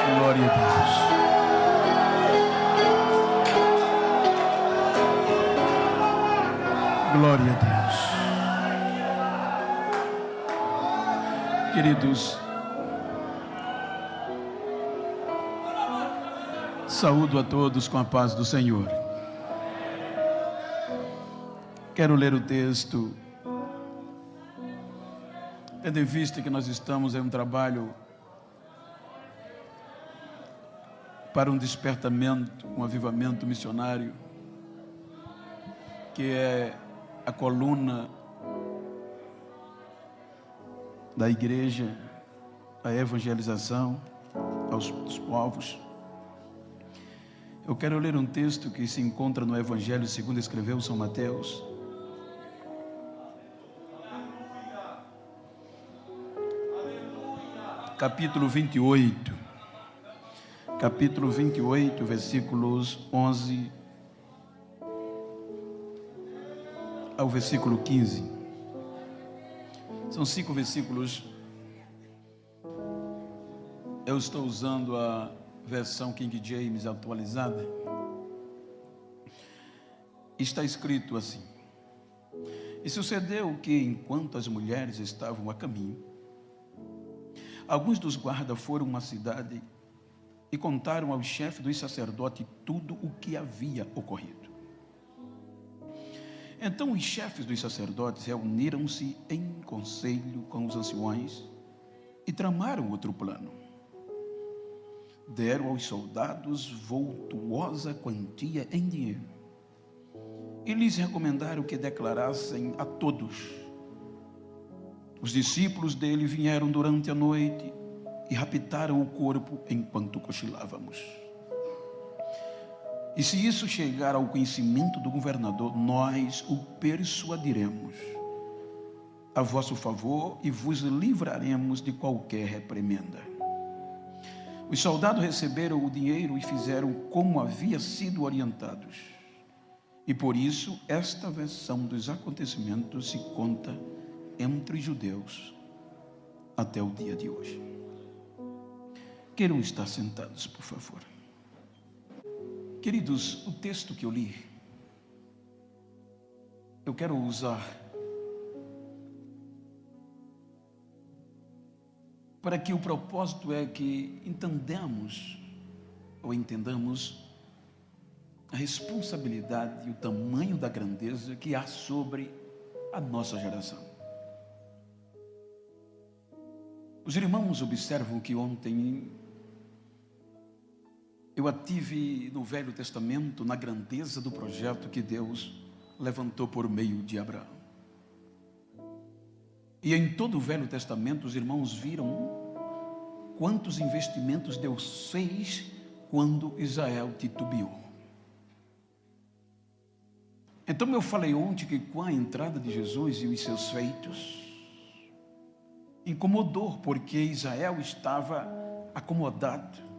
Glória a Deus. Glória a Deus. Queridos, saúdo a todos com a paz do Senhor. Quero ler o texto, tendo em vista que nós estamos em um trabalho para um despertamento, um avivamento missionário, que é a coluna da igreja, a evangelização aos povos. Eu quero ler um texto que se encontra no Evangelho segundo escreveu São Mateus, capítulo 28, versículos 11 ao versículo 15. São 5 versículos. Eu estou usando a versão King James atualizada. Está escrito assim: E sucedeu que, enquanto as mulheres estavam a caminho, alguns dos guardas foram a uma cidade e contaram ao chefe dos sacerdotes tudo o que havia ocorrido. Então os chefes dos sacerdotes reuniram-se em conselho com os anciões e tramaram outro plano. Deram aos soldados vultuosa quantia em dinheiro e lhes recomendaram que declarassem a todos. Os discípulos dele vieram durante a noite e raptaram o corpo enquanto cochilávamos. E se isso chegar ao conhecimento do governador, nós o persuadiremos a vosso favor e vos livraremos de qualquer reprimenda. Os soldados receberam o dinheiro e fizeram como havia sido orientados. E por isso esta versão dos acontecimentos se conta entre os judeus até o dia de hoje. Queiram estar sentados, por favor. Queridos, o texto que eu li, eu quero usar para que o propósito é que entendamos a responsabilidade e o tamanho da grandeza que há sobre a nossa geração. Os irmãos observam que ontem eu ative no Velho Testamento na grandeza do projeto que Deus levantou por meio de Abraão. E em todo o Velho Testamento os irmãos viram quantos investimentos Deus fez quando Israel titubeou. Então eu falei ontem que com a entrada de Jesus e os seus feitos, incomodou, porque Israel estava acomodado.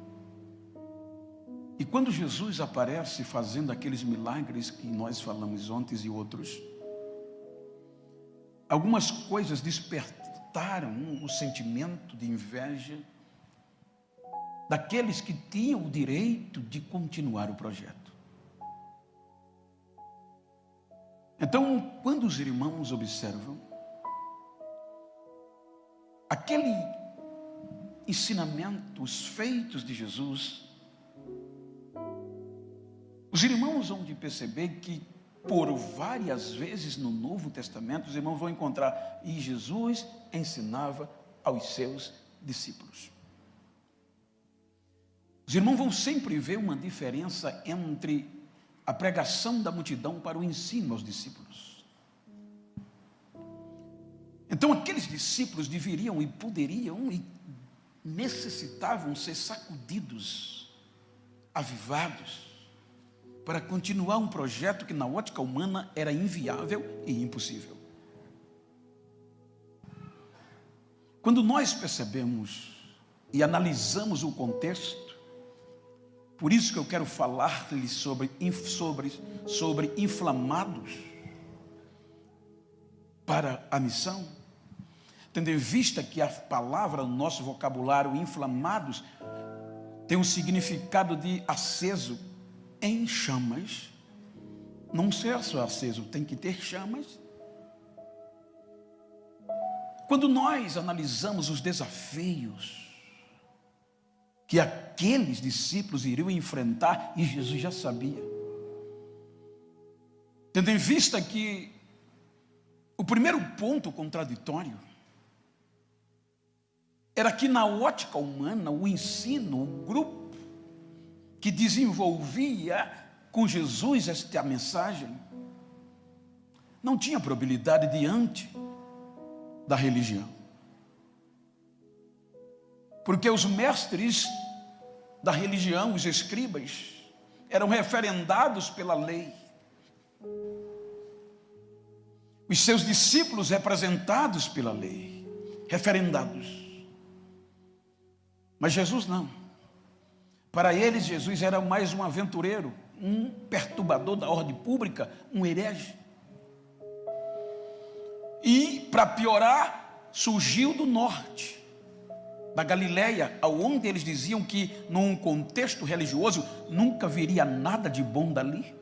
E quando Jesus aparece fazendo aqueles milagres que nós falamos ontem e outros, algumas coisas despertaram o sentimento de inveja daqueles que tinham o direito de continuar o projeto. Então, quando os irmãos observam aquele ensinamento, os feitos de Jesus, os irmãos vão de perceber que por várias vezes no Novo Testamento os irmãos vão encontrar e Jesus ensinava aos seus discípulos. Os irmãos vão sempre ver uma diferença entre a pregação da multidão para o ensino aos discípulos. Então aqueles discípulos deveriam e poderiam e necessitavam ser sacudidos, avivados, para continuar um projeto que na ótica humana era inviável e impossível. Quando nós percebemos e analisamos o contexto, por isso que eu quero falar-lhes sobre inflamados para a missão, tendo em vista que a palavra no nosso vocabulário inflamados tem um significado de aceso em chamas. Não ser só aceso, tem que ter chamas. Quando nós analisamos os desafios que aqueles discípulos iriam enfrentar, e Jesus já sabia, tendo em vista que o primeiro ponto contraditório era que, na ótica humana, o ensino, o grupo que desenvolvia com Jesus esta mensagem, não tinha probabilidade diante da religião. Porque os mestres da religião, os escribas, eram referendados pela lei. Os seus discípulos representados pela lei, referendados. Mas Jesus não. Para eles, Jesus era mais um aventureiro, um perturbador da ordem pública, um herege. E, para piorar, surgiu do norte, da Galileia, aonde eles diziam que, num contexto religioso, nunca viria nada de bom dali.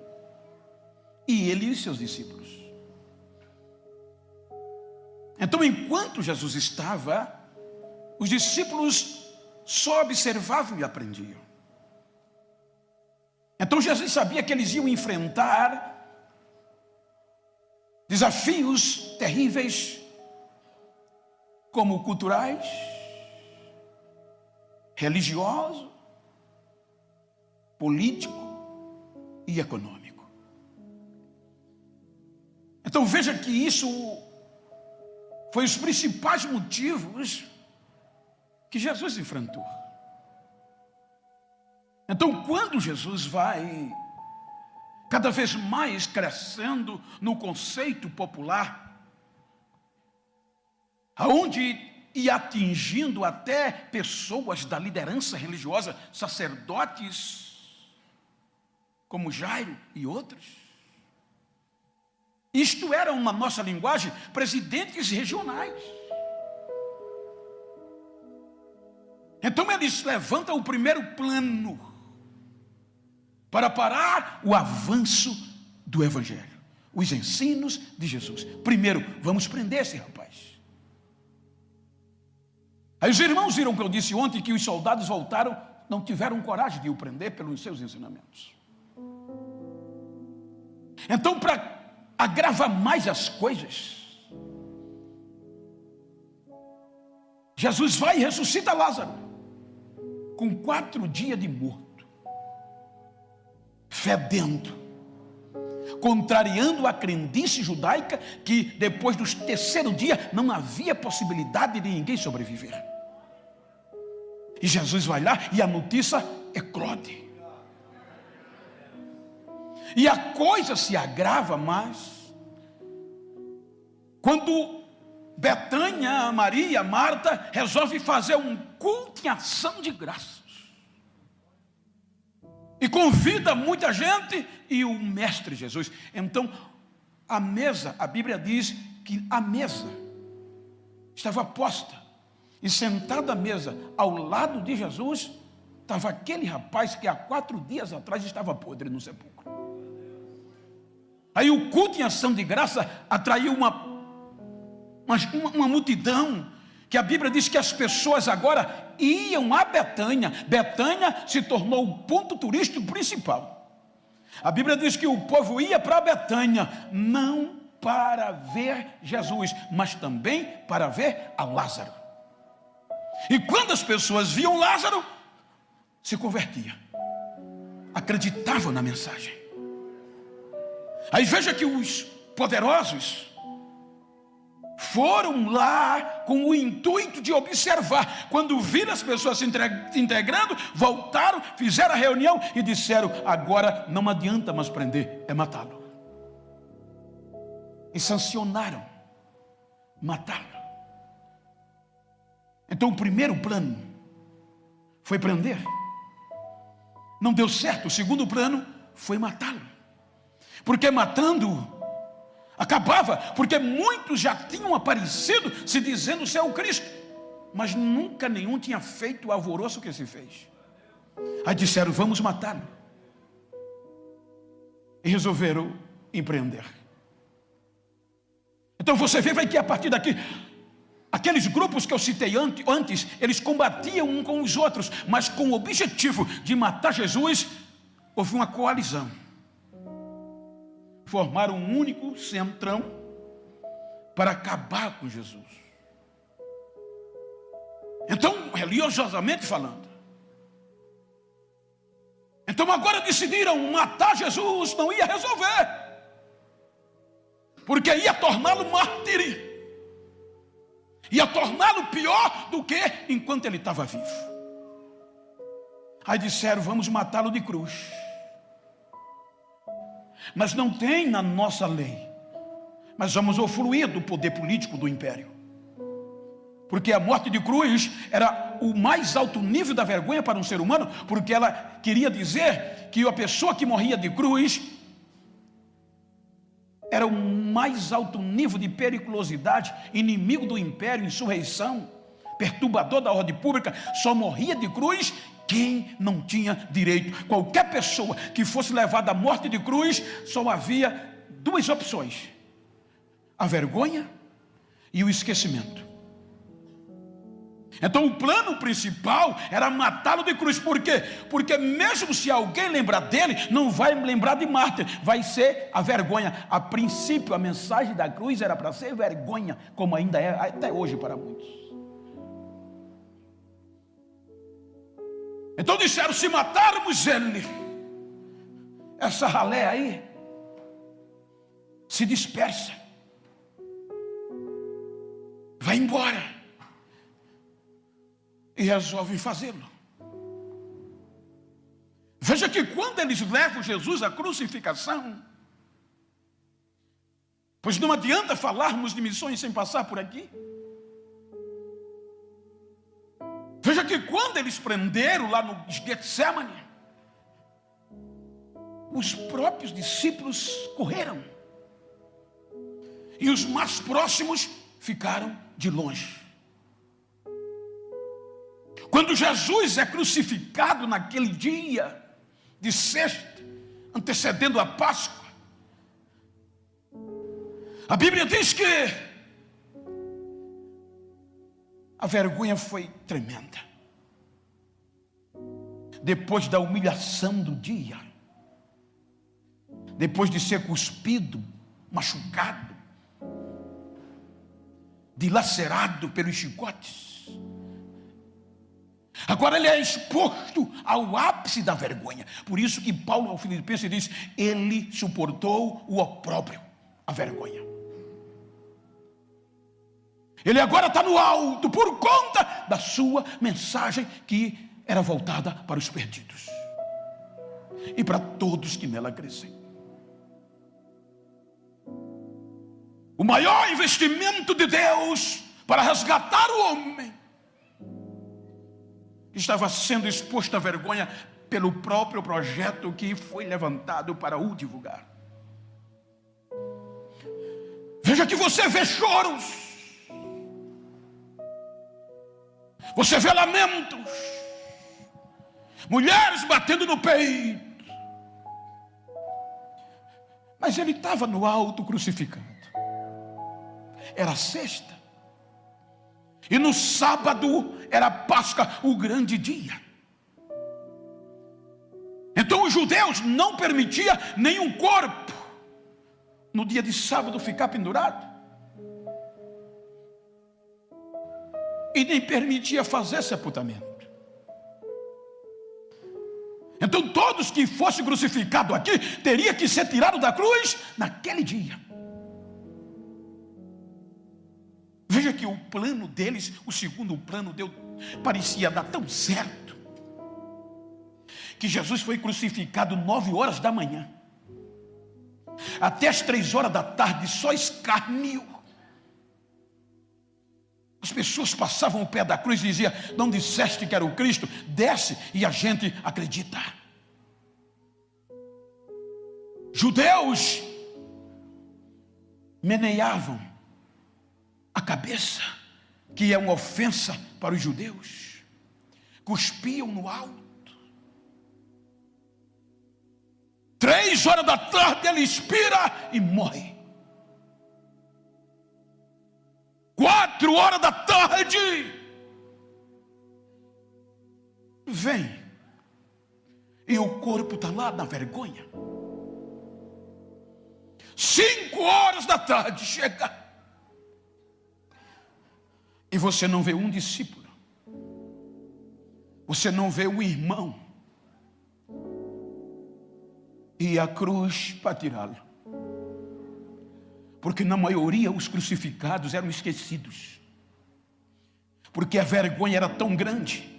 E ele e seus discípulos. Então, enquanto Jesus estava, os discípulos só observavam e aprendiam. Então Jesus sabia que eles iam enfrentar desafios terríveis, como culturais, religioso, político e econômico. Então veja que isso foi os principais motivos que Jesus enfrentou. Então, quando Jesus vai cada vez mais crescendo no conceito popular, aonde ia atingindo até pessoas da liderança religiosa, sacerdotes, como Jairo e outros. Isto era, uma nossa linguagem, presidentes regionais. Então eles levantam o primeiro plano para parar o avanço do Evangelho, os ensinos de Jesus. Primeiro, vamos prender esse rapaz. Aí os irmãos viram que eu disse ontem, que os soldados voltaram, não tiveram coragem de o prender pelos seus ensinamentos. Então, para agravar mais as coisas, Jesus vai e ressuscita Lázaro, com 4 dias de morto, fedendo, contrariando a crendice judaica, que depois do 3º dia não havia possibilidade de ninguém sobreviver. E Jesus vai lá e a notícia eclode. E a coisa se agrava mais quando Betânia, Maria, Marta resolve fazer um culto em ação de graças. E convida muita gente e o Mestre Jesus. Então, a mesa, a Bíblia diz que a mesa estava posta. E sentado à mesa, ao lado de Jesus, estava aquele rapaz que há 4 dias atrás estava podre no sepulcro. Aí o culto em ação de graça atraiu uma multidão, que a Bíblia diz que as pessoas agora iam a Betânia. Betânia se tornou o ponto turístico principal. A Bíblia diz que o povo ia para Betânia, não para ver Jesus, mas também para ver a Lázaro. E quando as pessoas viam Lázaro, se convertiam, acreditavam na mensagem. Aí veja que os poderosos foram lá com o intuito de observar. Quando viram as pessoas se integrando, voltaram, fizeram a reunião e disseram: agora não adianta mais prender, é matá-lo. E sancionaram matá-lo. Então o primeiro plano foi prender, não deu certo. O segundo plano foi matá-lo, porque matando acabava, porque muitos já tinham aparecido se dizendo ser o Cristo, mas nunca nenhum tinha feito o alvoroço que se fez. Aí disseram: vamos matá-lo. E resolveram empreender. Então você vê que a partir daqui, aqueles grupos que eu citei antes, eles combatiam um com os outros, mas com o objetivo de matar Jesus. Houve uma coalizão. Formaram um único centrão para acabar com Jesus. Então, religiosamente falando, então agora decidiram matar Jesus. Não ia resolver, porque ia torná-lo mártir, ia torná-lo pior do que enquanto ele estava vivo. Aí disseram: vamos matá-lo de cruz. Mas não tem na nossa lei, mas vamos usufruir do poder político do império, porque a morte de cruz era o mais alto nível da vergonha para um ser humano, porque ela queria dizer que a pessoa que morria de cruz era o mais alto nível de periculosidade, inimigo do império, insurreição, perturbador da ordem pública. Só morria de cruz quem não tinha direito. Qualquer pessoa que fosse levada à morte de cruz, só havia duas opções: a vergonha e o esquecimento. Então o plano principal era matá-lo de cruz. Por quê? Porque mesmo se alguém lembrar dele, não vai lembrar de mártir, vai ser a vergonha. A princípio a mensagem da cruz era para ser vergonha, como ainda é até hoje para muitos. Então disseram: se matarmos ele, essa ralé aí se dispersa, vai embora. E resolvem fazê-lo. Veja que quando eles levam Jesus à crucificação, pois não adianta falarmos de missões sem passar por aqui. Veja que quando eles prenderam lá no Getsemane, os próprios discípulos correram, e os mais próximos ficaram de longe. Quando Jesus é crucificado naquele dia de sexta, antecedendo a Páscoa, a Bíblia diz que a vergonha foi tremenda. Depois da humilhação do dia, depois de ser cuspido, machucado, dilacerado pelos chicotes, agora ele é exposto ao ápice da vergonha. Por isso que Paulo ao Filipenses diz: ele suportou o opróbrio, a vergonha. Ele agora está no alto por conta da sua mensagem, que era voltada para os perdidos e para todos que nela crescem. O maior investimento de Deus para resgatar o homem estava sendo exposto à vergonha pelo próprio projeto que foi levantado para o divulgar. Veja que você vê choros, você vê lamentos, mulheres batendo no peito, mas ele estava no alto crucificado. Era sexta, e no sábado era Páscoa, o grande dia. Então os judeus não permitiam nenhum corpo no dia de sábado ficar pendurado, e nem permitia fazer sepultamento. Então todos que fossem crucificados aqui teria que ser tirado da cruz naquele dia. Veja que o plano deles, o segundo plano, parecia dar tão certo, que Jesus foi crucificado 9 horas da manhã, até as 3 horas da tarde, só escárnio. As pessoas passavam o pé da cruz e diziam: não disseste que era o Cristo? Desce, e a gente acredita. Judeus meneavam a cabeça, que é uma ofensa para os judeus, cuspiam no alto, 3 horas da tarde ele expira e morre. 4 horas da tarde vem e o corpo está lá na vergonha. 5 horas da tarde chega e você não vê um discípulo, você não vê um irmão e a cruz para tirá-lo, porque na maioria os crucificados eram esquecidos, porque a vergonha era tão grande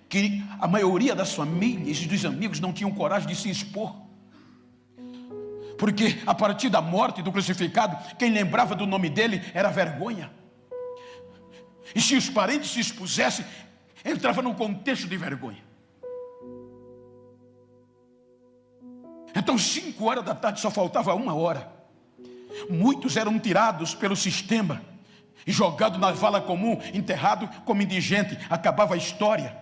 que a maioria das famílias e dos amigos não tinham coragem de se expor, porque a partir da morte do crucificado, quem lembrava do nome dele era vergonha, e se os parentes se expusessem, entrava no contexto de vergonha. Então 5 horas da tarde, só faltava 1 hora, muitos eram tirados pelo sistema e jogados na vala comum, enterrado como indigente. Acabava a história.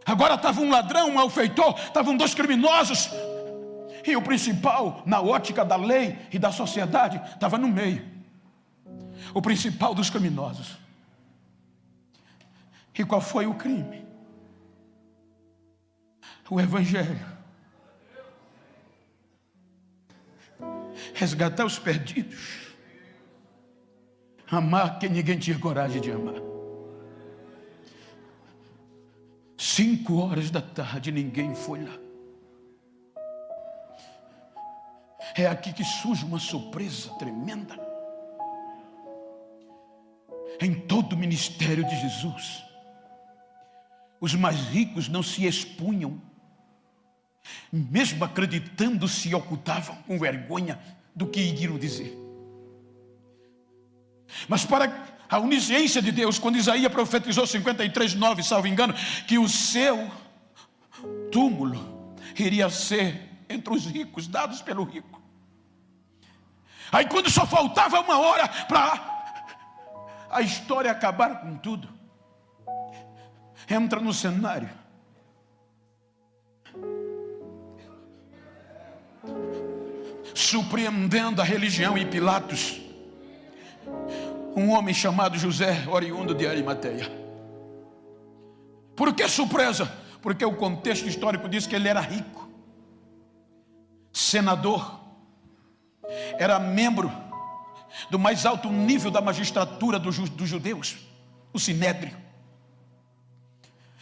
Agora estava um ladrão, um malfeitor, estavam 2 criminosos, e o principal, na ótica da lei e da sociedade, estava no meio, o principal dos criminosos. E qual foi o crime? O Evangelho. Resgatar os perdidos, amar quem ninguém tinha coragem de amar. 5 horas da tarde, ninguém foi lá. É aqui que surge uma surpresa tremenda. Em todo o ministério de Jesus, os mais ricos não se expunham, mesmo acreditando, se ocultavam com vergonha do que iriam dizer. Mas para a onisciência de Deus, quando Isaías profetizou 53:9, salvo engano, que o seu túmulo iria ser entre os ricos, dados pelo rico. Aí quando só faltava 1 hora para a história acabar com tudo, entra no cenário surpreendendo a religião e Pilatos, um homem chamado José, oriundo de Arimateia. Por que surpresa? Porque o contexto histórico diz que ele era rico, senador, era membro do mais alto nível da magistratura dos judeus, o Sinédrio.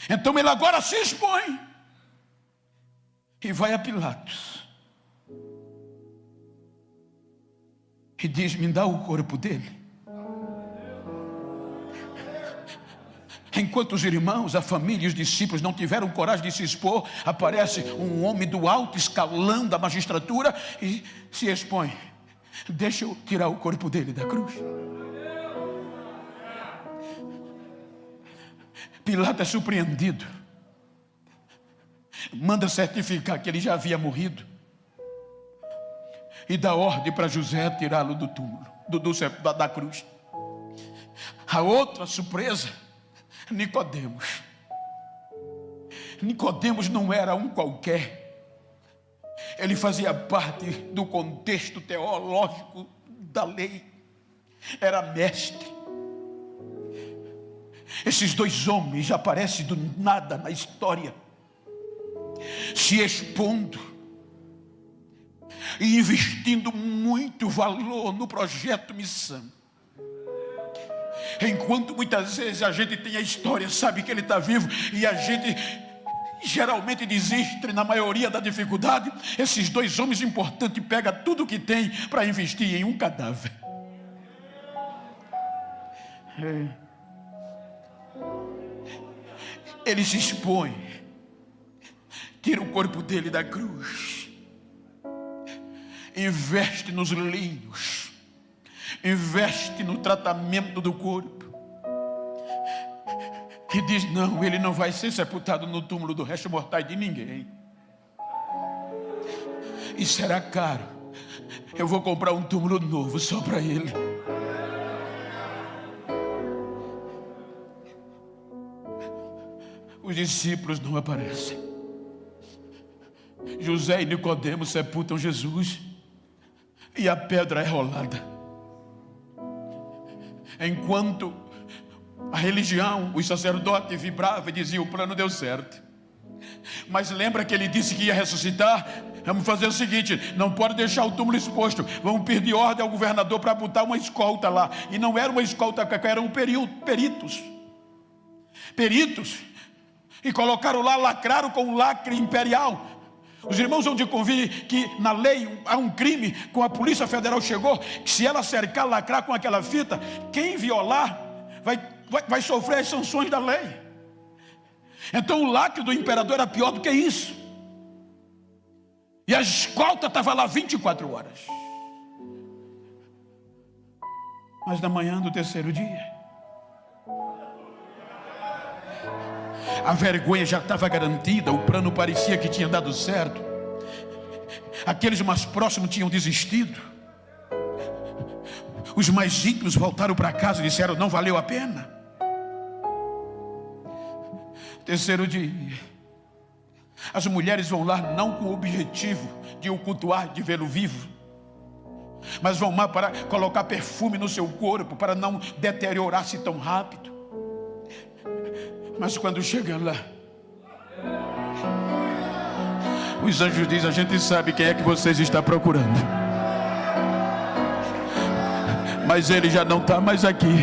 Então ele agora se expõe e vai a Pilatos e diz: me dá o corpo dele. Enquanto os irmãos, a família e os discípulos não tiveram coragem de se expor, aparece um homem do alto escalão da magistratura e se expõe: deixa eu tirar o corpo dele da cruz. Pilatos é surpreendido, manda certificar que ele já havia morrido e dá ordem para José tirá-lo do túmulo, da cruz. A outra surpresa, Nicodemos. Nicodemos não era um qualquer, ele fazia parte do contexto teológico da lei, era mestre. Esses 2 homens aparecem do nada na história, se expondo e investindo muito valor no projeto Missão. Enquanto muitas vezes a gente tem a história, sabe que ele está vivo, e a gente geralmente desiste na maioria da dificuldade, esses 2 homens importantes pegam tudo que tem para investir em um cadáver. Ele se expõe, tira o corpo dele da cruz, investe nos linhos, investe no tratamento do corpo e diz: não, ele não vai ser sepultado no túmulo do resto mortais de ninguém. E será caro. Eu vou comprar um túmulo novo só para ele. Os discípulos não aparecem. José e Nicodemos sepultam Jesus e a pedra é rolada. Enquanto a religião, os sacerdotes vibravam e diziam: o plano deu certo. Mas lembra que ele disse que ia ressuscitar? Vamos fazer o seguinte: não pode deixar o túmulo exposto. Vamos pedir ordem ao governador para botar uma escolta lá. E não era uma escolta, eram peritos. E colocaram lá, lacraram com um lacre imperial. Os irmãos vão de convir que na lei há um crime. Com a Polícia Federal chegou, que se ela cercar, lacrar com aquela fita, quem violar vai sofrer as sanções da lei. Então o lacre do imperador era pior do que isso. E a escolta estava lá 24 horas. Mas na manhã do terceiro dia, a vergonha já estava garantida. O plano parecia que tinha dado certo. Aqueles mais próximos tinham desistido. Os mais íntimos voltaram para casa e disseram: não valeu a pena. Terceiro dia, as mulheres vão lá não com o objetivo de o cultuar, de vê-lo vivo, mas vão lá para colocar perfume no seu corpo, para não deteriorar-se tão rápido. Mas quando chega lá, os anjos dizem: a gente sabe quem é que vocês estão procurando, mas ele já não está mais aqui.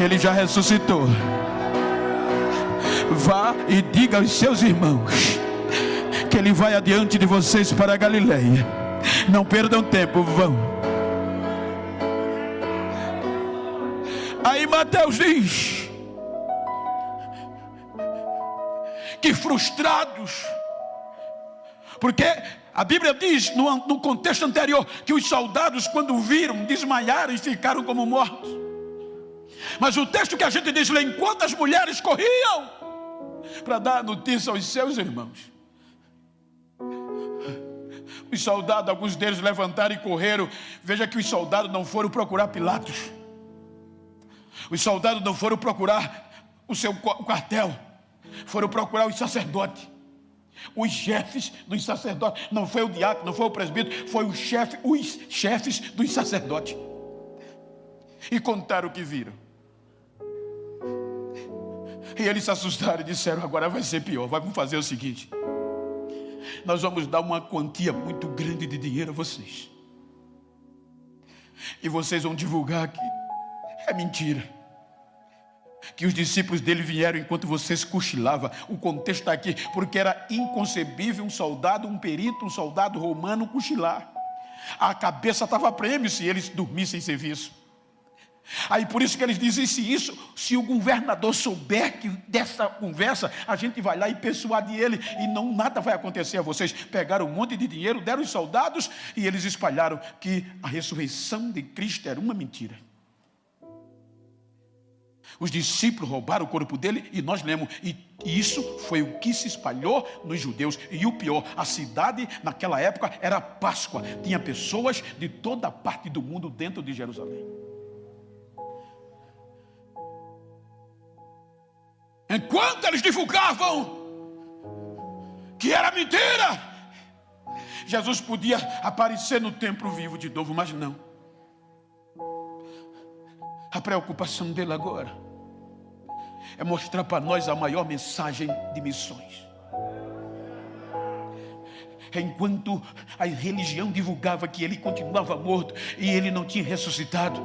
Ele já ressuscitou. Vá e diga aos seus irmãos que ele vai adiante de vocês para a Galileia. Não perdam tempo, vão. Aí Mateus diz que frustrados, porque a Bíblia diz no contexto anterior que os soldados, quando viram, desmaiaram e ficaram como mortos. Mas o texto que a gente diz lá, enquanto as mulheres corriam para dar notícia aos seus irmãos, os soldados, alguns deles levantaram e correram. Veja que os soldados não foram procurar Pilatos. Os soldados não foram procurar o seu quartel. Foram procurar os sacerdotes, os chefes dos sacerdotes. Não foi o diácono, não foi o presbítero, foi os chefes dos sacerdotes. E contaram o que viram. E eles se assustaram e disseram: agora vai ser pior. Vamos fazer o seguinte: nós vamos dar uma quantia muito grande de dinheiro a vocês, e vocês vão divulgar que é mentira, que os discípulos dele vieram enquanto vocês cochilavam. O contexto está aqui, porque era inconcebível um soldado, um perito, um soldado romano cochilar. A cabeça estava a prêmio se eles dormissem em serviço. Aí por isso que eles dizem: se o governador souber que dessa conversa, a gente vai lá e persuade ele, e não nada vai acontecer a vocês. Pegaram um monte de dinheiro, deram aos soldados, e eles espalharam que a ressurreição de Cristo era uma mentira. Os discípulos roubaram o corpo dele, e nós lemos, e isso foi o que se espalhou nos judeus. E o pior, a cidade naquela época era Páscoa, tinha pessoas de toda parte do mundo dentro de Jerusalém. Enquanto eles divulgavam que era mentira, Jesus podia aparecer no templo vivo de novo, mas não. A preocupação dele agora é mostrar para nós a maior mensagem de missões. Enquanto a religião divulgava que ele continuava morto e ele não tinha ressuscitado,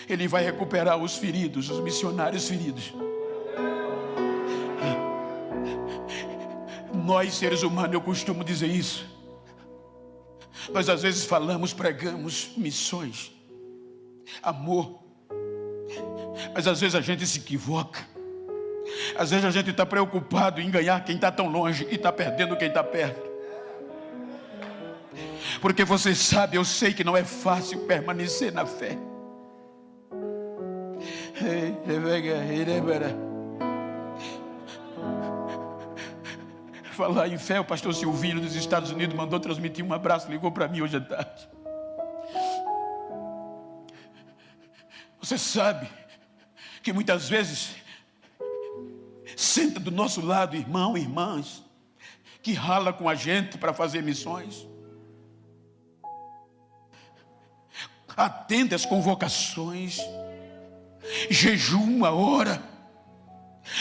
ele vai recuperar os feridos, os missionários feridos. Nós, seres humanos, eu costumo dizer isso. Nós às vezes falamos, pregamos missões, amor, mas às vezes a gente se equivoca. Às vezes a gente está preocupado em ganhar quem está tão longe e está perdendo quem está perto. Porque você sabe, eu sei que não é fácil permanecer na fé. Falar em fé, o pastor Silvino dos Estados Unidos mandou transmitir um abraço, ligou para mim hoje à tarde. Você sabe que muitas vezes senta do nosso lado, irmão e irmãs, que rala com a gente para fazer missões, atende às convocações, jejuma, ora,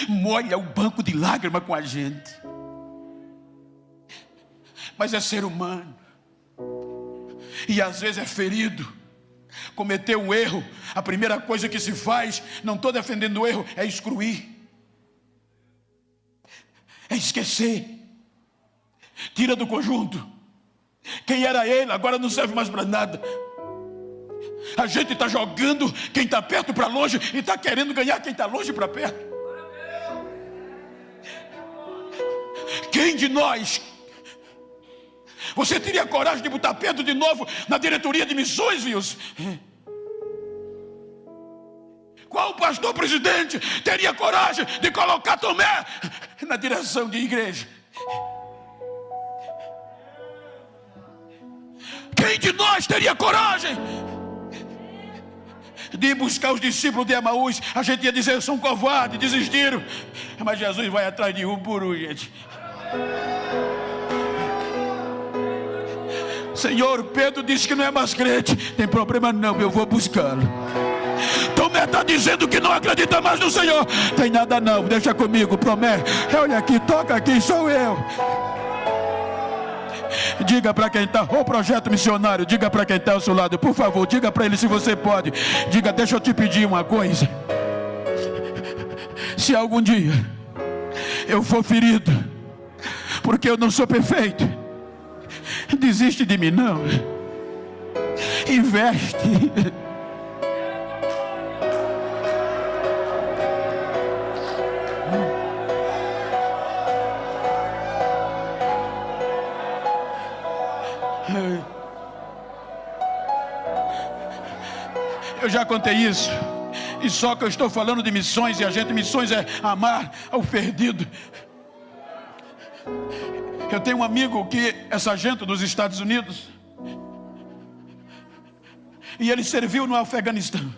molha o banco de lágrima com a gente, mas é ser humano, e às vezes é ferido, cometeu um erro. A primeira coisa que se faz, não estou defendendo o erro, é excluir, é esquecer, tira do conjunto. Quem era ele agora não serve mais para nada. A gente está jogando quem está perto para longe e está querendo ganhar quem está longe para perto. Quem de nós, você teria coragem de botar Pedro de novo na diretoria de missões, Wilson? Qual pastor presidente teria coragem de colocar Tomé na direção de igreja? Quem de nós teria coragem de buscar os discípulos de Emaús? A gente ia dizer, são covardes, desistiram. Mas Jesus vai atrás de um por um, gente. Senhor, Pedro disse que não é mais crente. Tem problema não, eu vou buscá-lo. Tomé está dizendo que não acredita mais no Senhor. Tem nada não, deixa comigo, promete. Olha aqui, toca aqui, sou eu. Diga para quem está, o projeto missionário, diga para quem está ao seu lado, por favor, diga para ele se você pode. Diga, deixa eu te pedir uma coisa. Se algum dia eu for ferido, porque eu não sou perfeito, desiste de mim não. Investe. Eu já contei isso, e só que eu estou falando de missões, e missões é amar ao perdido. Eu tenho um amigo que é sargento dos Estados Unidos, e ele serviu no Afeganistão,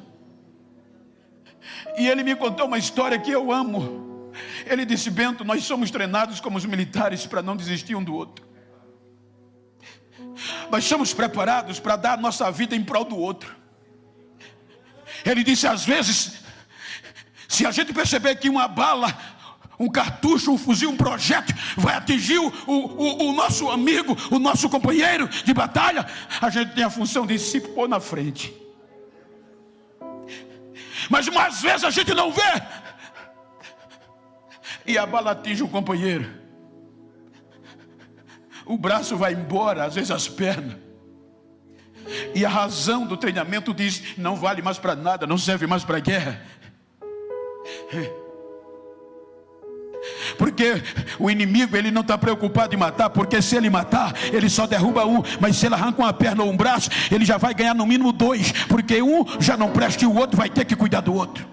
e ele me contou uma história que eu amo. Ele disse, Bento, nós somos treinados como os militares para não desistir um do outro. Nós somos preparados para dar a nossa vida em prol do outro. Ele disse, às vezes, se a gente perceber que uma bala, um cartucho, um fuzil, um projétil vai atingir o nosso amigo, o nosso companheiro de batalha, a gente tem a função de se pôr na frente. Mas às vezes a gente não vê, e a bala atinge o companheiro, o braço vai embora, às vezes as pernas. E a razão do treinamento diz, não vale mais para nada, não serve mais para guerra. Porque o inimigo, ele não está preocupado em matar, porque se ele matar, ele só derruba um. Mas se ele arranca uma perna ou um braço, ele já vai ganhar no mínimo dois, porque um já não presta e o outro vai ter que cuidar do outro.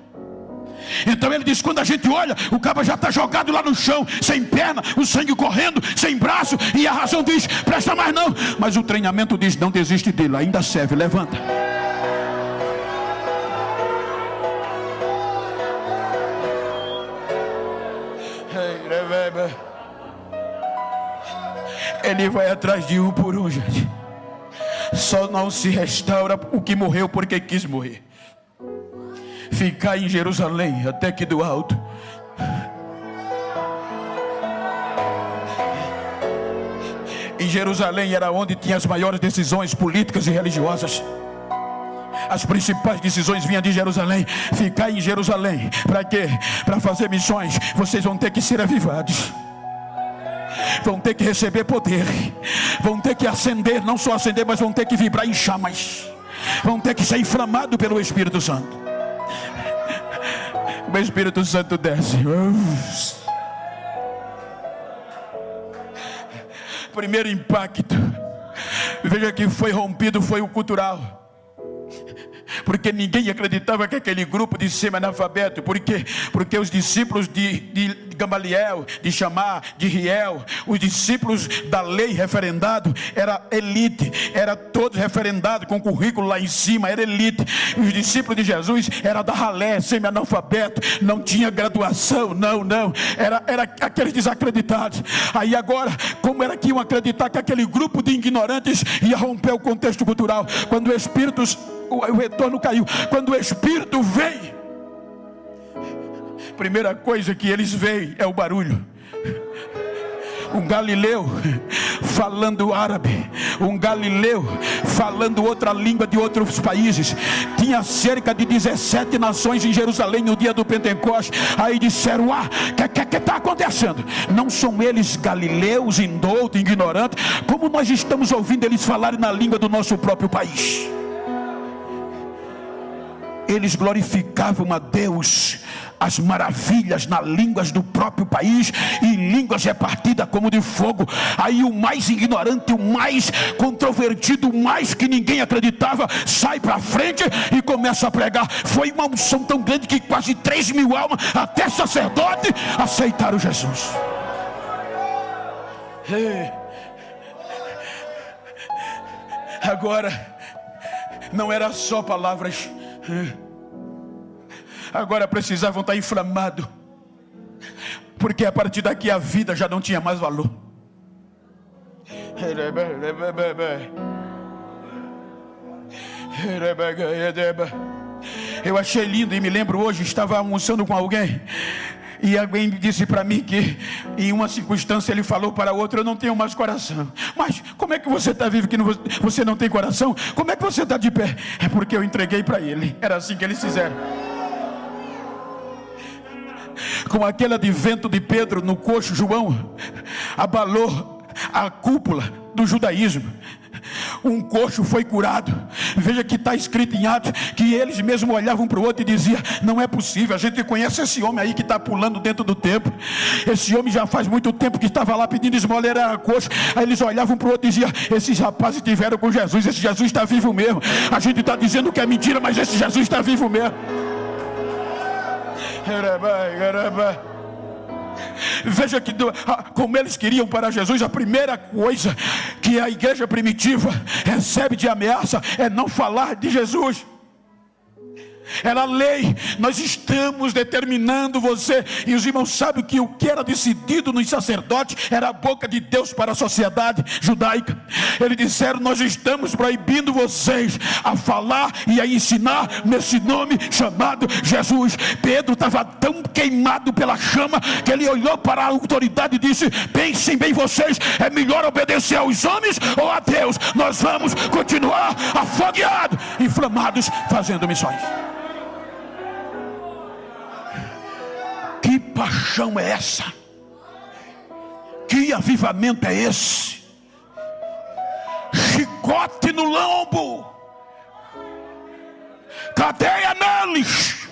Então ele diz, quando a gente olha, o cabo já está jogado lá no chão, sem perna, o sangue correndo, sem braço, e a razão diz, presta mais não. Mas o treinamento diz, não desiste dele, ainda serve, levanta. Ele vai atrás de um por um, gente. Só não se restaura o que morreu porque quis morrer. Ficar em Jerusalém até que do alto. Em Jerusalém era onde tinha as maiores decisões políticas e religiosas. As principais decisões vinham de Jerusalém. Ficar em Jerusalém, para quê? Para fazer missões. Vocês vão ter que ser avivados, vão ter que receber poder, vão ter que acender, não só acender, mas vão ter que vibrar em chamas, vão ter que ser inflamados pelo Espírito Santo. O Espírito Santo desce. Primeiro impacto, veja que foi rompido, foi o cultural. Porque ninguém acreditava que aquele grupo de semi-analfabeto, porque os discípulos de Gamaliel, de Chamar, de Riel, os discípulos da lei referendado, era elite, era todos referendados com currículo lá em cima, era elite. E os discípulos de Jesus era da ralé, semi-analfabeto, não tinha graduação, não, era aqueles desacreditados. Aí agora, como era que iam acreditar que aquele grupo de ignorantes ia romper o contexto cultural? Quando o retorno caiu, quando o Espírito veio, primeira coisa que eles veem é o barulho. Um galileu falando árabe, um galileu falando outra língua de outros países. Tinha cerca de 17 nações em Jerusalém no dia do Pentecostes. Aí disseram: o que está acontecendo? Não são eles galileus, indoutos, ignorantes? Como nós estamos ouvindo eles falarem na língua do nosso próprio país? Eles glorificavam a Deus, as maravilhas nas línguas do próprio país, e línguas repartidas como de fogo. Aí o mais ignorante, o mais controvertido, o mais que ninguém acreditava, sai para frente e começa a pregar. Foi uma unção tão grande que quase 3.000 almas, até sacerdote, aceitaram Jesus. Agora não era só palavras, agora precisavam estar inflamados, porque a partir daqui a vida já não tinha mais valor. Eu achei lindo e me lembro hoje, estava almoçando com alguém, e alguém disse para mim que em uma circunstância ele falou para outro: eu não tenho mais coração. Mas como é que você está vivo que você não tem coração? Como é que você está de pé? É porque eu entreguei para ele. Era assim que eles fizeram. Com aquele advento de Pedro no coxo, João abalou a cúpula do judaísmo. Um coxo foi curado. Veja que está escrito em Atos que eles mesmos olhavam para o outro e diziam: não é possível, a gente conhece esse homem aí que está pulando dentro do templo. Esse homem já faz muito tempo que estava lá pedindo esmola, era coxo. Aí eles olhavam para o outro e diziam: esses rapazes estiveram com Jesus, esse Jesus está vivo mesmo. A gente está dizendo que é mentira, mas esse Jesus está vivo mesmo. Veja que como eles queriam para Jesus, a primeira coisa que a igreja primitiva recebe de ameaça é não falar de Jesus. Era lei. Nós estamos determinando você. E os irmãos sabem que o que era decidido nos sacerdotes era a boca de Deus para a sociedade judaica. Eles disseram: nós estamos proibindo vocês a falar e a ensinar nesse nome chamado Jesus. Pedro estava tão queimado pela chama que ele olhou para a autoridade e disse: pensem bem vocês, é melhor obedecer aos homens ou a Deus? Nós vamos continuar afogueados, inflamados, fazendo missões. Que paixão é essa? Que avivamento é esse? Chicote no lombo, cadeia neles.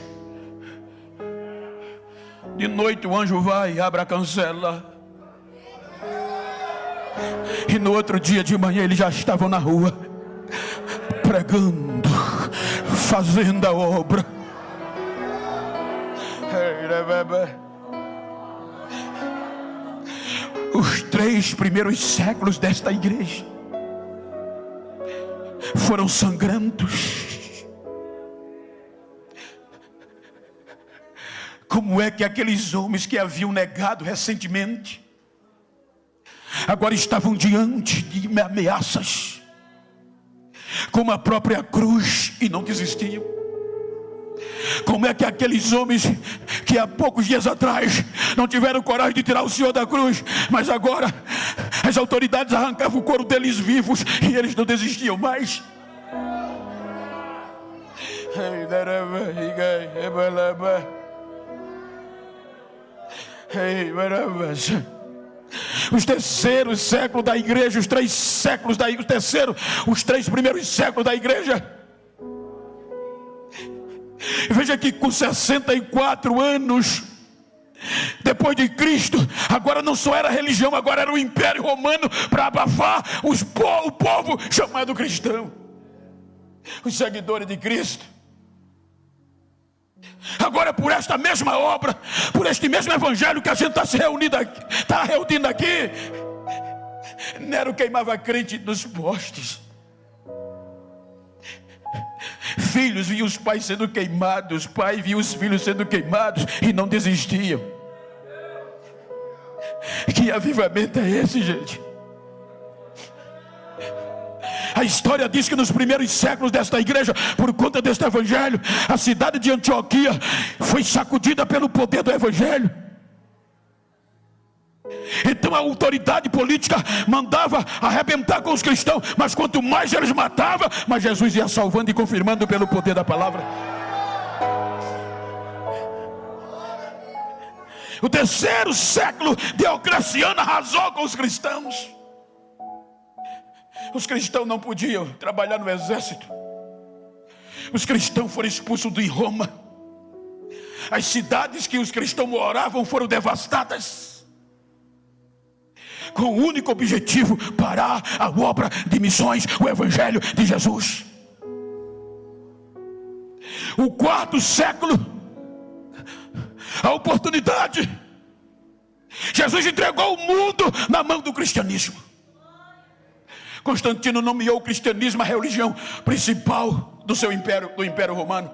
De noite o anjo vai, abre a cancela, e no outro dia de manhã eles já estavam na rua, pregando, fazendo a obra. Os 3 primeiros séculos desta igreja foram sangrentos. Como é que aqueles homens que haviam negado recentemente agora estavam diante de ameaças como a própria cruz e não desistiam? Como é que aqueles homens que há poucos dias atrás não tiveram coragem de tirar o Senhor da cruz, mas agora as autoridades arrancavam o couro deles vivos e eles não desistiam mais? Os terceiros séculos da igreja, os 3 séculos da igreja, os 3 primeiros séculos da igreja. Veja que com 64 anos depois de Cristo, agora não só era religião, agora era o Império Romano para abafar o povo chamado cristão, os seguidores de Cristo. Agora, por esta mesma obra, por este mesmo evangelho que a gente está se reunindo aqui, Nero queimava crente nos postes. Filhos viam os pais sendo queimados, pai via os filhos sendo queimados e não desistiam. Que avivamento é esse, gente? A história diz que nos primeiros séculos desta igreja, por conta deste evangelho, a cidade de Antioquia foi sacudida pelo poder do evangelho. Então a autoridade política mandava arrebentar com os cristãos, mas quanto mais eles matavam, mais Jesus ia salvando e confirmando pelo poder da palavra. O terceiro século, Diocleciano arrasou com os cristãos. Os cristãos não podiam trabalhar no exército. Os cristãos foram expulsos de Roma. As cidades que os cristãos moravam foram devastadas, com o único objetivo: parar a obra de missões, o evangelho de Jesus. O quarto século, a oportunidade. Jesus entregou o mundo na mão do cristianismo. Constantino nomeou o cristianismo a religião principal do seu império, do Império Romano.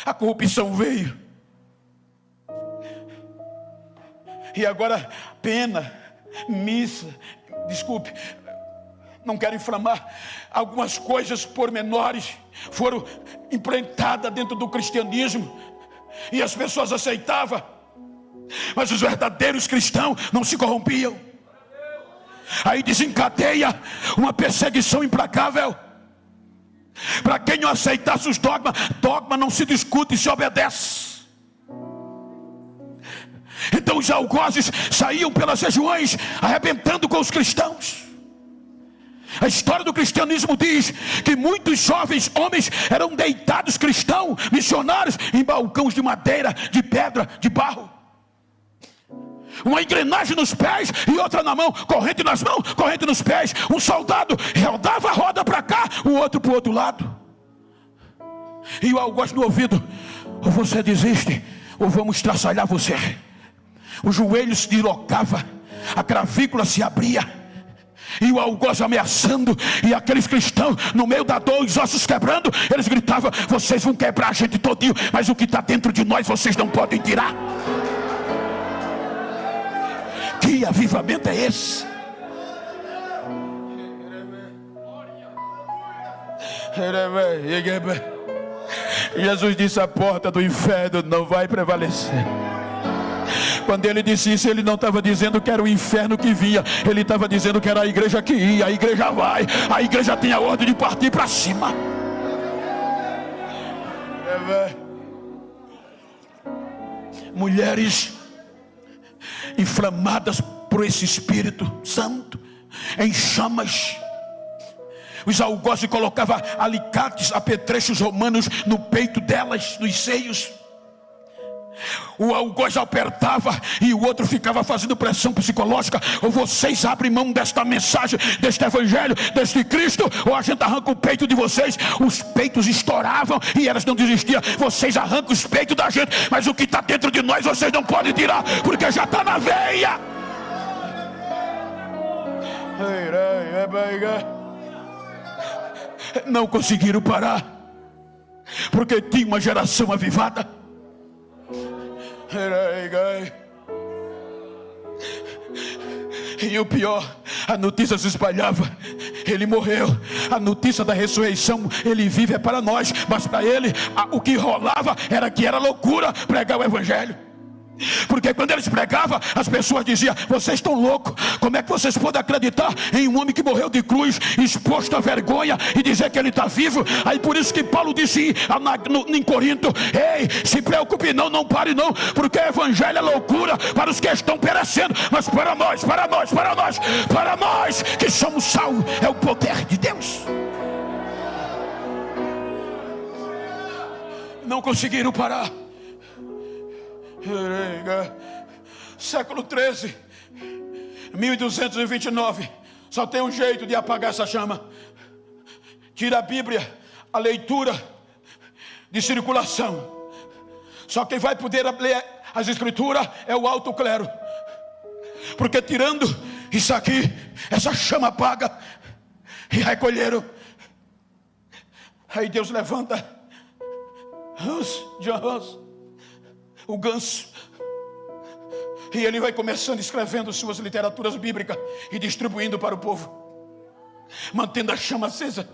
A corrupção veio. E agora pena, missa, desculpe, não quero inflamar, algumas coisas pormenores foram implantadas dentro do cristianismo e as pessoas aceitavam, mas os verdadeiros cristãos não se corrompiam. Aí desencadeia uma perseguição implacável. Para quem não aceitasse os dogmas, dogma não se discute, se obedece. Então os algozes saíam pelas regiões arrebentando com os cristãos. A história do cristianismo diz que muitos jovens homens eram deitados cristãos, missionários, em balcões de madeira, de pedra, de barro. Uma engrenagem nos pés e outra na mão, corrente nas mãos, corrente nos pés. Um soldado rodava a roda para cá, o outro para o outro lado. E o algoz no ouvido: ou você desiste, ou vamos estraçalhar você. O joelho se deslocava, a clavícula se abria, e o algoz ameaçando, e aqueles cristãos no meio da dor, os ossos quebrando, eles gritavam: vocês vão quebrar a gente todinho, mas o que está dentro de nós vocês não podem tirar. Que avivamento é esse? Jesus disse: a porta do inferno não vai prevalecer. Quando ele disse isso, ele não estava dizendo que era o inferno que vinha, ele estava dizendo que era a igreja que ia. A igreja vai, a igreja tem a ordem de partir para cima. Mulheres inflamadas por esse Espírito Santo, em chamas. Os algozes colocavam alicates, apetrechos romanos no peito delas, nos seios. O algoz apertava e o outro ficava fazendo pressão psicológica: ou vocês abrem mão desta mensagem, deste evangelho, deste Cristo, ou a gente arranca o peito de vocês. Os peitos estouravam e elas não desistiam: vocês arrancam os peitos da gente, mas o que está dentro de nós vocês não podem tirar, porque já está na veia. Não conseguiram parar, porque tinha uma geração avivada. E o pior, a notícia se espalhava: ele morreu. A notícia da ressurreição: ele vive, é para nós. Mas para ele, o que rolava era que era loucura pregar o evangelho. Porque quando eles pregavam, as pessoas diziam: vocês estão loucos, como é que vocês podem acreditar em um homem que morreu de cruz, exposto à vergonha, e dizer que ele está vivo? Aí por isso que Paulo disse em Corinto: ei, se preocupe não pare não, porque o evangelho é loucura para os que estão perecendo, mas para nós que somos salvos, é o poder de Deus. Não conseguiram parar. Século 13, 1229. Só tem um jeito de apagar essa chama: tira a Bíblia, a leitura, de circulação. Só quem vai poder ler as escrituras é o alto clero. Porque tirando isso aqui, essa chama apaga, e recolheram. Aí Deus levanta John Hus, o ganso, e ele vai começando escrevendo suas literaturas bíblicas e distribuindo para o povo, mantendo a chama acesa.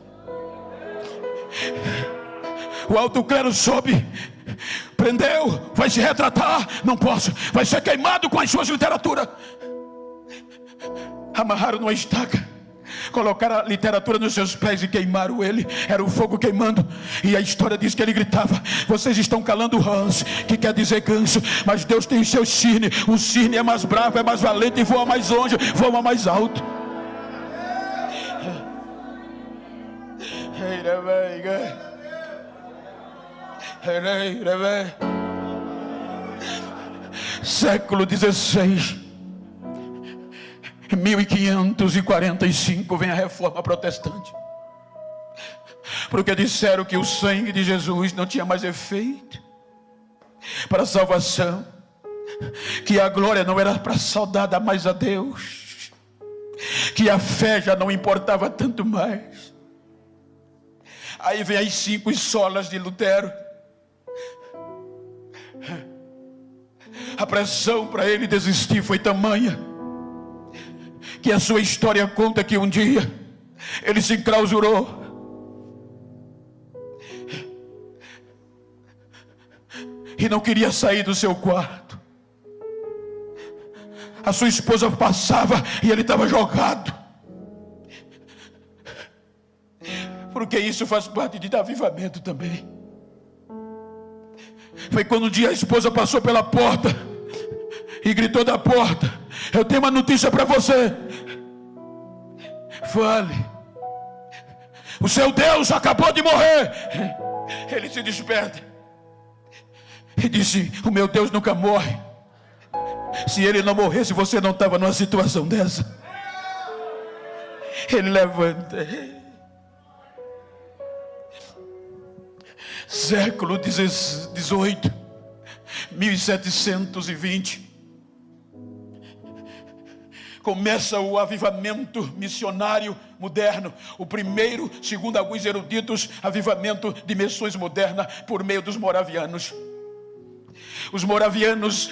O alto clero soube, prendeu, vai se retratar, não posso, vai ser queimado com as suas literaturas. Amarraram numa estaca, colocaram a literatura nos seus pés e queimaram ele. Era o fogo queimando. E a história diz que ele gritava: vocês estão calando Hans, que quer dizer ganso, mas Deus tem seu cisne. O cisne é mais bravo, é mais valente e voa mais longe, voa mais alto. Século 16, 1545 vem a reforma protestante, porque disseram que o sangue de Jesus não tinha mais efeito para a salvação, que a glória não era para saudar mais a Deus, que a fé já não importava tanto mais. Aí vem as 5 solas de Lutero. A pressão para ele desistir foi tamanha, que a sua história conta que um dia ele se enclausurou. E não queria sair do seu quarto. A sua esposa passava e ele estava jogado. Porque isso faz parte de avivamento também. Foi quando um dia a esposa passou pela porta e gritou da porta: eu tenho uma notícia para você. Fale. O seu Deus acabou de morrer. Ele se desperta e disse: o meu Deus nunca morre. Se ele não morresse, você não estava numa situação dessa. Ele levanta. Século 18, 1720, começa o avivamento missionário moderno. O primeiro, segundo alguns eruditos, avivamento de missões modernas por meio dos moravianos. Os moravianos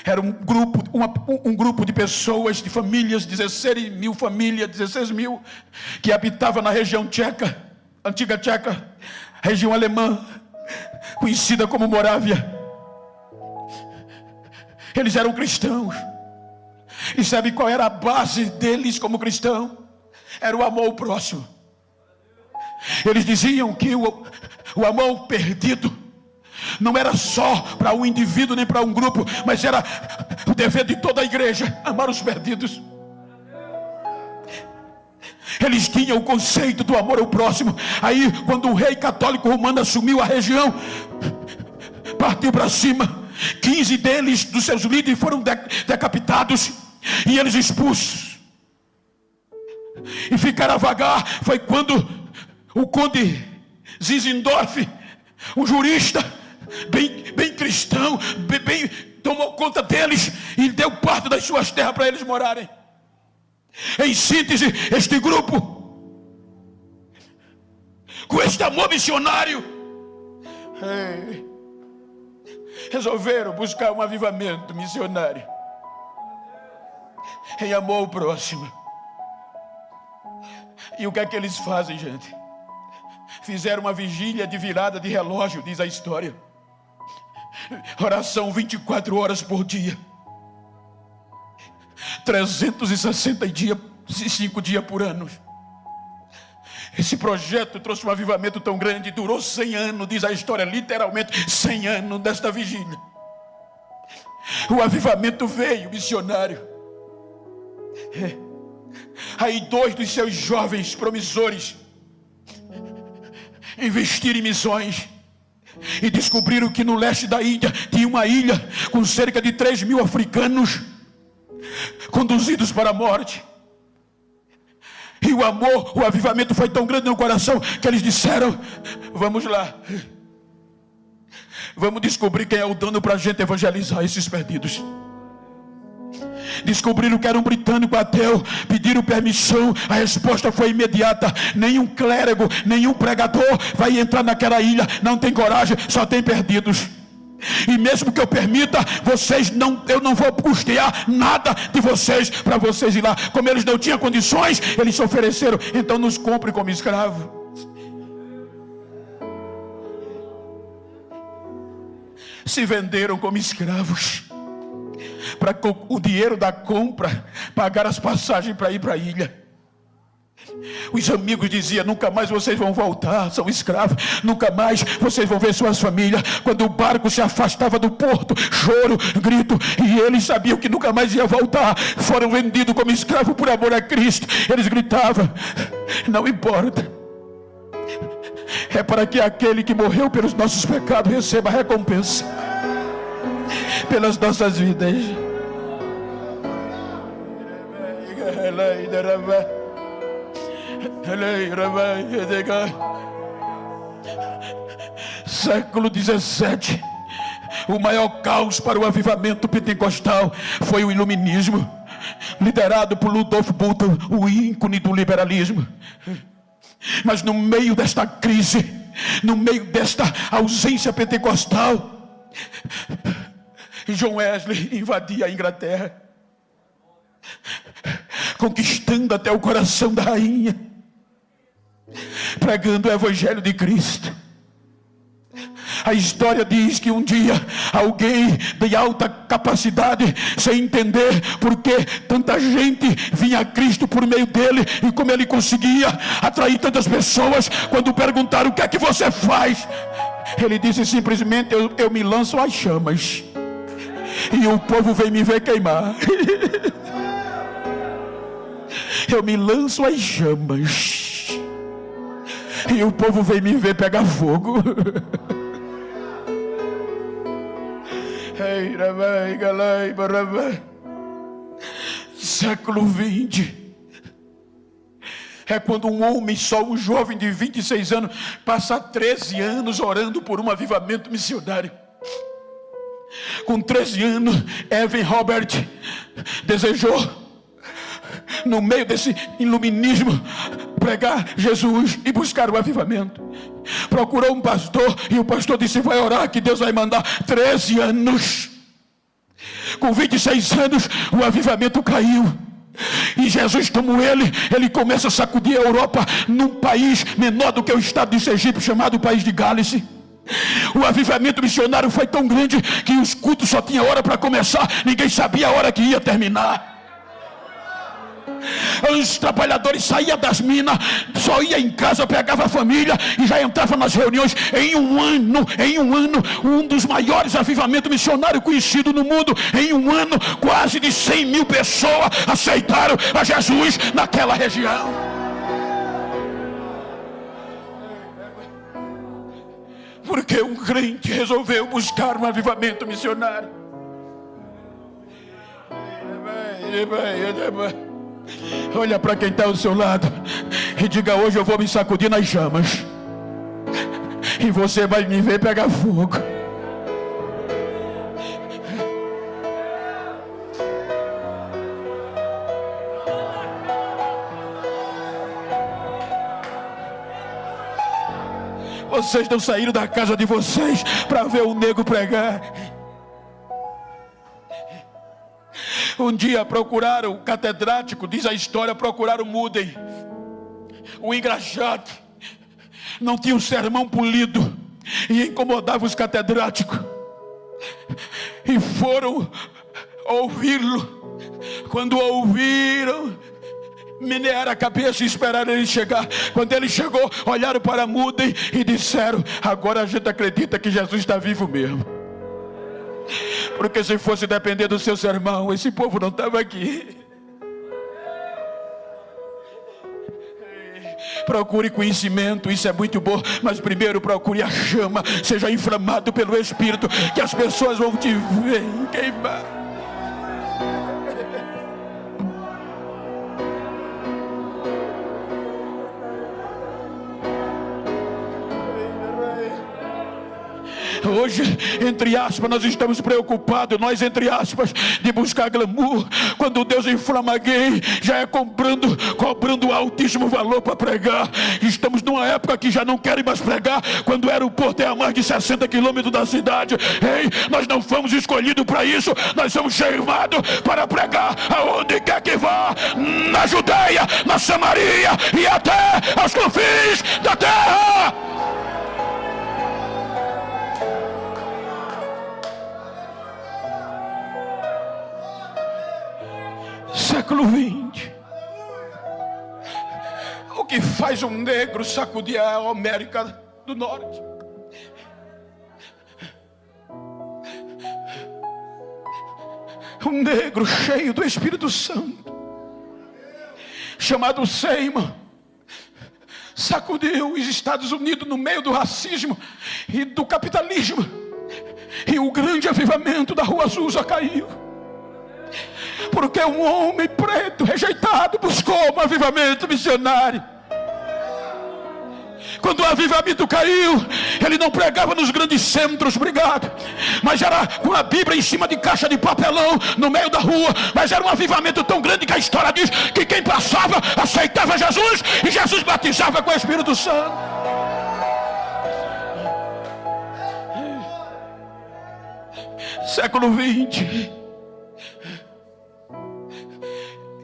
eram um grupo de pessoas, de famílias, 16 mil famílias, 16 mil, que habitavam na região tcheca, antiga Tcheca, região alemã, conhecida como Morávia. Eles eram cristãos. E sabe qual era a base deles como cristão? Era o amor ao próximo. Eles diziam que o amor perdido não era só para um indivíduo nem para um grupo, mas era o dever de toda a igreja, amar os perdidos. Eles tinham o conceito do amor ao próximo. Aí quando o rei católico romano assumiu a região, partiu para cima. 15 deles, dos seus líderes, foram decapitados e eles expulsos. E ficaram a vagar. Foi quando o conde Zinzendorf, um jurista bem cristão, bem tomou conta deles e deu parte das suas terras para eles morarem. Em síntese, este grupo, com este amor missionário, resolveram buscar um avivamento missionário em amor ao próximo. E o que é que eles fazem, gente? Fizeram uma vigília de virada de relógio, diz a história. Oração 24 horas por dia, 365 dias por ano. Esse projeto trouxe um avivamento tão grande, durou 100 anos, diz a história, literalmente 100 anos desta vigília. O avivamento veio missionário. Aí 2 dos seus jovens promissores investiram em missões e descobriram que no leste da Índia tinha uma ilha com cerca de 3 mil africanos conduzidos para a morte. E o amor, o avivamento foi tão grande no coração que eles disseram: vamos lá. Vamos descobrir quem é o dono para a gente evangelizar esses perdidos. Descobriram que era um britânico ateu, pediram permissão, a resposta foi imediata: nenhum clérigo, nenhum pregador vai entrar naquela ilha, não tem coragem, só tem perdidos. E mesmo que eu permita, eu não vou custear nada de vocês, para vocês ir lá. Como eles não tinham condições, eles se ofereceram: então nos compre como escravo. Se venderam como escravos, para o dinheiro da compra pagar as passagens para ir para a ilha. Os amigos diziam: nunca mais vocês vão voltar, são escravos, nunca mais vocês vão ver suas famílias. Quando o barco se afastava do porto, choro, grito, e eles sabiam que nunca mais ia voltar. Foram vendidos como escravos por amor a Cristo. Eles gritavam: não importa, é para que aquele que morreu pelos nossos pecados receba a recompensa pelas nossas vidas. Século 17, o maior caos para o avivamento pentecostal foi o iluminismo, liderado por Rudolf Bultmann, o ícone do liberalismo. Mas no meio desta crise, no meio desta ausência pentecostal, John Wesley invadia a Inglaterra, conquistando até o coração da rainha, pregando o evangelho de Cristo. A história diz que um dia alguém de alta capacidade, sem entender por que tanta gente vinha a Cristo por meio dele e como ele conseguia atrair tantas pessoas, quando perguntaram: o que é que você faz? Ele disse simplesmente: eu me lanço às chamas e o povo vem me ver queimar. Eu me lanço às chamas e o povo vem me ver pegar fogo. Século 20 é quando um homem, só um jovem de 26 anos, passa 13 anos orando por um avivamento missionário. Com 13 anos, Evan Robert desejou, no meio desse iluminismo, pregar Jesus e buscar o avivamento. Procurou um pastor e o pastor disse: vai orar que Deus vai mandar. 13 anos. Com 26 anos, o avivamento caiu. E Jesus, como ele começa a sacudir a Europa, num país menor do que o estado de Sergipe, chamado país de Gálice. O avivamento missionário foi tão grande que os cultos só tinha hora para começar, ninguém sabia a hora que ia terminar. Os trabalhadores saíam das minas, só ia em casa, pegava a família e já entrava nas reuniões. Em um ano, um dos maiores avivamentos missionários conhecidos no mundo. Em um ano, quase de 100 mil pessoas aceitaram a Jesus naquela região. Porque um crente resolveu buscar um avivamento missionário. Olha para quem está ao seu lado e diga: hoje eu vou me sacudir nas chamas e você vai me ver pegar fogo. Vocês não saíram da casa de vocês para ver o nego pregar. Um dia procuraram o catedrático, diz a história, procuraram Moody, o engraxate. Não tinha um sermão polido e incomodava os catedráticos. E foram ouvi-lo. Quando ouviram, menearam a cabeça e esperaram ele chegar. Quando ele chegou, olharam para Moody e disseram: agora a gente acredita que Jesus está vivo mesmo. Porque se fosse depender do seu sermão, esse povo não estava aqui. Procure conhecimento, isso é muito bom, mas primeiro procure a chama. Seja inflamado pelo Espírito, que as pessoas vão te ver queimar. Hoje, entre aspas, nós estamos preocupados, nós entre aspas, de buscar glamour, quando Deus inflama alguém, já é cobrando altíssimo valor para pregar. Estamos numa época que já não querem mais pregar, quando o aeroporto é a mais de 60 quilômetros da cidade. Ei, nós não fomos escolhidos para isso, nós somos chamados para pregar aonde quer que vá, na Judeia, na Samaria e até aos confins da terra. Século 20. O que faz um negro sacudir a América do Norte? Um negro cheio do Espírito Santo, chamado Seymour, sacudiu os Estados Unidos no meio do racismo e do capitalismo, e o grande avivamento da Rua Azusa caiu, porque um homem preto rejeitado buscou um avivamento missionário. Quando o avivamento caiu, ele não pregava nos grandes centros, obrigado, mas era com a Bíblia em cima de caixa de papelão no meio da rua. Mas era um avivamento tão grande que a história diz que quem passava aceitava Jesus, e Jesus batizava com o Espírito Santo. Século 20.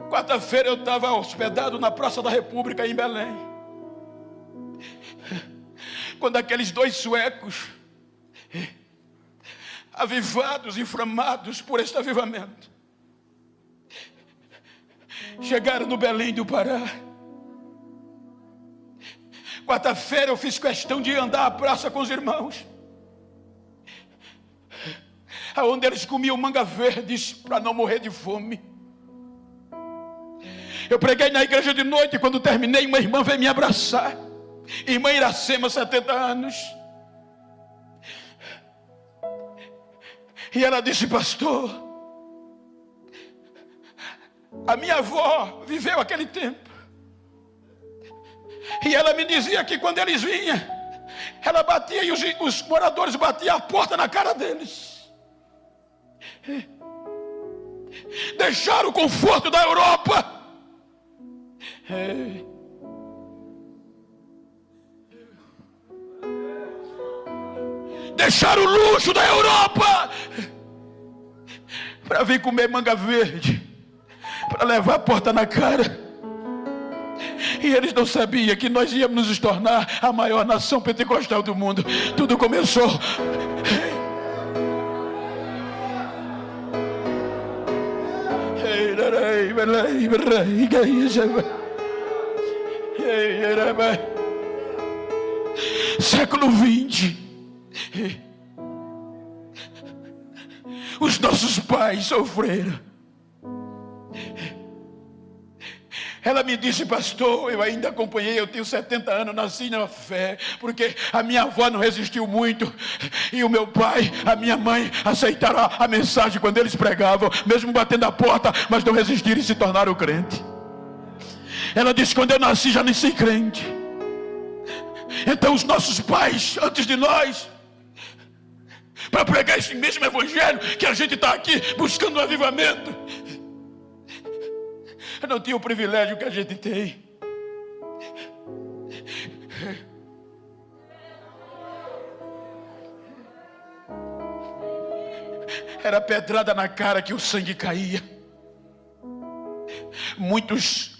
Quarta-feira eu estava hospedado na Praça da República em Belém, quando aqueles dois suecos, avivados, inflamados por este avivamento, chegaram no Belém do Pará. Quarta-feira eu fiz questão de andar à praça com os irmãos, aonde eles comiam manga verdes para não morrer de fome. Eu preguei na igreja de noite, e quando terminei, uma irmã veio me abraçar. Irmã Iracema, 70 anos. E ela disse: pastor, a minha avó viveu aquele tempo, e ela me dizia que quando eles vinham, ela batia e os moradores batiam a porta na cara deles. Deixaram o conforto da Europa, deixaram o luxo da Europa para vir comer manga verde, para levar a porta na cara. E eles não sabiam que nós íamos nos tornar a maior nação pentecostal do mundo. Tudo começou. Século 20. Os nossos pais sofreram. Ela me disse: pastor, eu ainda acompanhei, eu tenho 70 anos, nasci na fé, porque a minha avó não resistiu muito, e o meu pai, a minha mãe aceitaram a mensagem quando eles pregavam, mesmo batendo a porta, mas não resistiram e se tornaram crente. Ela disse: quando eu nasci já nasci crente. Então os nossos pais, antes de nós, para pregar esse mesmo evangelho que a gente está aqui buscando um avivamento, não tinha o privilégio que a gente tem. Era pedrada na cara que o sangue caía. Muitos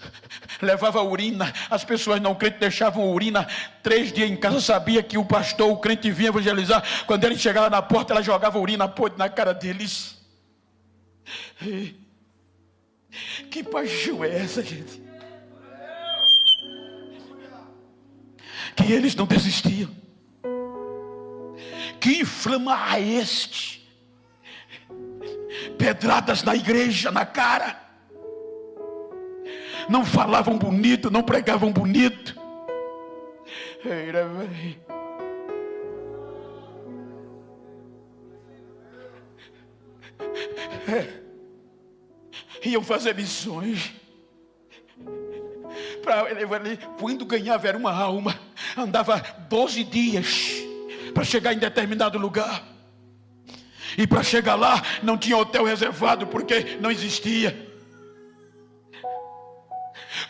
levavam urina. As pessoas não crentes deixavam urina 3 dias em casa. Sabia que o pastor, o crente, vinha evangelizar. Quando ele chegava na porta, ela jogava urina podre na cara deles. Que paixão é essa, gente? Que eles não desistiam. Que inflama a este? Pedradas na igreja, na cara. Não falavam bonito, não pregavam bonito. Iam fazer missões. Quando ganhava era uma alma. Andava 12 dias para chegar em determinado lugar. E para chegar lá não tinha hotel reservado, porque não existia.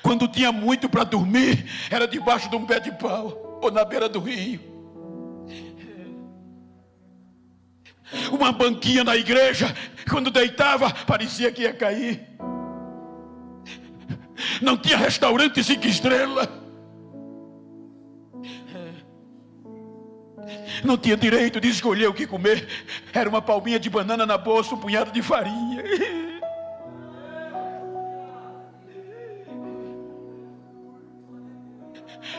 Quando tinha muito para dormir, era debaixo de um pé de pau ou na beira do rio. Uma banquinha na igreja, quando deitava, parecia que ia cair. Não tinha restaurante 5 estrelas. Não tinha direito de escolher o que comer. Era uma palminha de banana na bolsa, um punhado de farinha.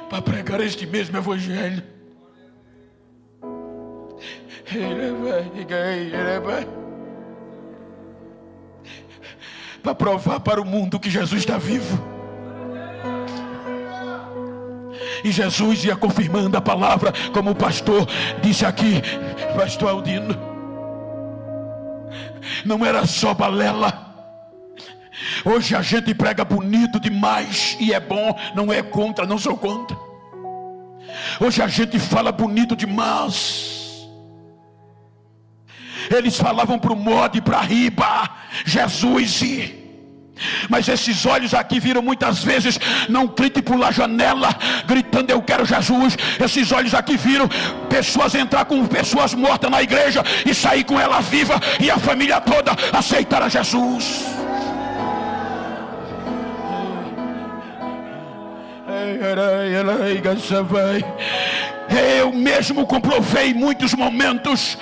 Para pregar este mesmo evangelho. Para provar para o mundo que Jesus está vivo. E Jesus ia confirmando a palavra, como o pastor disse aqui, pastor Aldino. Não era só balela. Hoje a gente prega bonito demais e é bom, não é contra, não sou contra. Hoje a gente fala bonito demais. Eles falavam para o modo e para riba, Jesus mas esses olhos aqui viram muitas vezes, não crente pular janela gritando eu quero Jesus. Esses olhos aqui viram pessoas entrar com pessoas mortas na igreja e sair com ela viva, e a família toda aceitar a Jesus. Eu mesmo comprovei em muitos momentos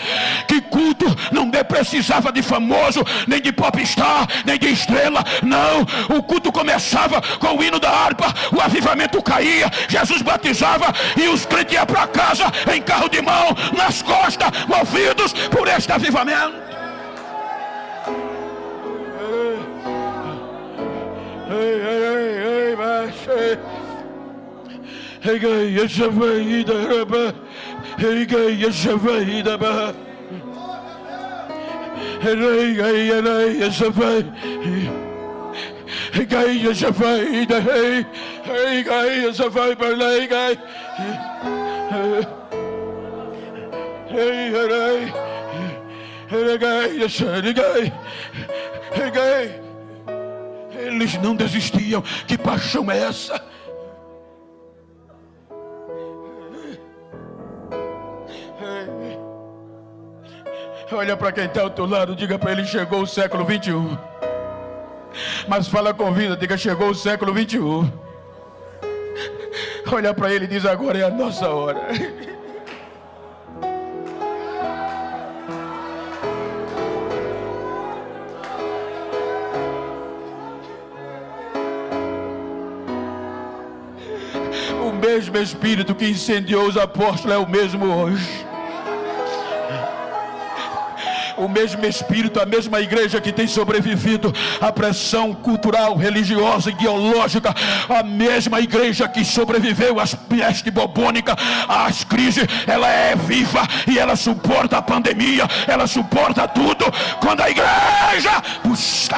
que culto não precisava de famoso, nem de popstar, nem de estrela. Não, o culto começava com o hino da harpa, o avivamento caía, Jesus batizava e os crentes iam para casa em carro de mão, nas costas, movidos por este avivamento. Eles não desistiam. Que paixão é essa? Olha para quem está ao teu lado, diga para ele: chegou o século 21. Mas fala com vida, diga: chegou o século 21. Olha para ele e diz: agora é a nossa hora. O mesmo Espírito que incendiou os apóstolos é o mesmo hoje. O mesmo Espírito, a mesma igreja que tem sobrevivido à pressão cultural, religiosa, ideológica, a mesma igreja que sobreviveu às pestes bubônicas, às crises, ela é viva e ela suporta a pandemia, ela suporta tudo quando a igreja busca.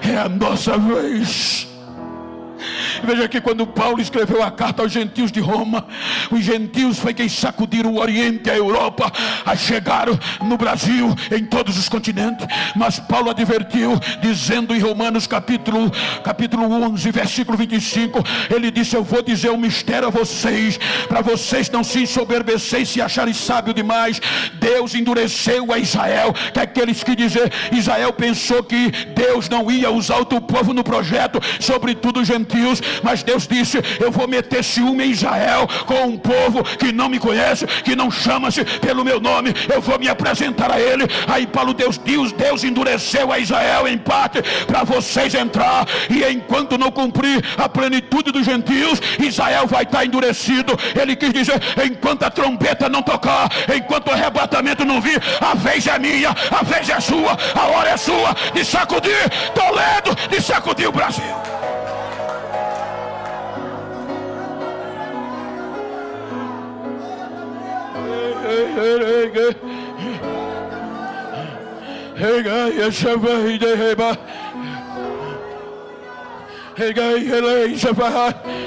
É a nossa vez. Veja que quando Paulo escreveu a carta aos gentios de Roma, os gentios foi quem sacudiram o Oriente, a Europa, a chegaram no Brasil, em todos os continentes. Mas Paulo advertiu, dizendo em Romanos capítulo 11, versículo 25, ele disse: eu vou dizer um mistério a vocês, para vocês não se ensoberbecerem, se acharem sábio demais. Deus endureceu a Israel, que aqueles que dizer, Israel pensou que Deus não ia usar o teu povo no projeto, sobretudo os gentios. Mas Deus disse: eu vou meter ciúme em Israel com um povo que não me conhece, que não chama-se pelo meu nome. Eu vou me apresentar a ele. Aí Paulo, Deus endureceu a Israel em parte para vocês entrar, e enquanto não cumprir a plenitude dos gentios, Israel vai estar endurecido. Ele quis dizer: enquanto a trombeta não tocar, enquanto o arrebatamento não vir, a vez é minha, a vez é sua, a hora é sua de sacudir Toledo, de sacudir o Brasil. Regai Shavai de Reba. Regai Elei Shavai.